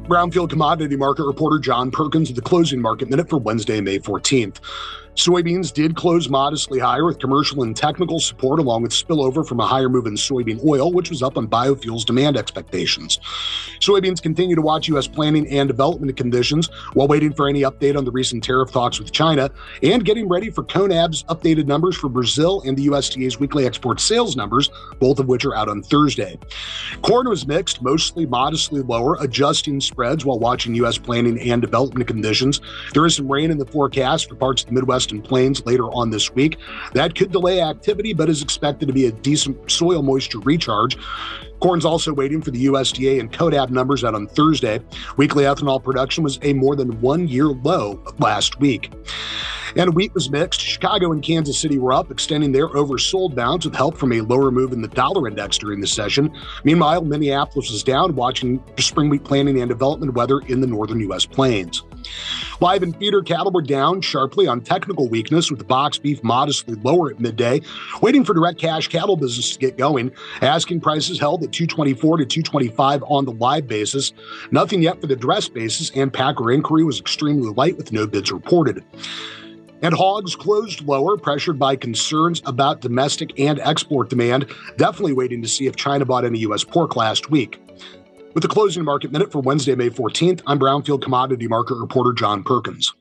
Brownfield commodity market reporter John Perkins with the closing market minute for Wednesday, May 14th. Soybeans did close modestly higher with commercial and technical support along with spillover from a higher move in soybean oil, which was up on biofuels demand expectations. Soybeans continue to watch U.S. planning and development conditions while waiting for any update on the recent tariff talks with China and getting ready for CONAB's updated numbers for Brazil and the USDA's weekly export sales numbers, both of which are out on Thursday. Corn was mixed, mostly modestly lower, adjusting spreads while watching U.S. planning and development conditions. There is some rain in the forecast for parts of the Midwest and Plains later on this week. That could delay activity, but is expected to be a decent soil moisture recharge. Corn's also waiting for the USDA and CONAB numbers out on Thursday. Weekly ethanol production was a more than 1 year low last week. And wheat was mixed. Chicago and Kansas City were up, extending their oversold bounds with help from a lower move in the dollar index during the session. Meanwhile, Minneapolis was down, watching spring wheat planting and development weather in the northern U.S. plains. Live and feeder cattle were down sharply on technical weakness, with box beef modestly lower at midday, waiting for direct cash cattle business to get going. Asking prices held at $224 to $225 on the live basis. Nothing yet for the dress basis, and packer inquiry was extremely light with no bids reported. And hogs closed lower, pressured by concerns about domestic and export demand, definitely waiting to see if China bought any U.S. pork last week. With the closing market minute for Wednesday, May 14th, I'm Brownfield commodity market reporter John Perkins.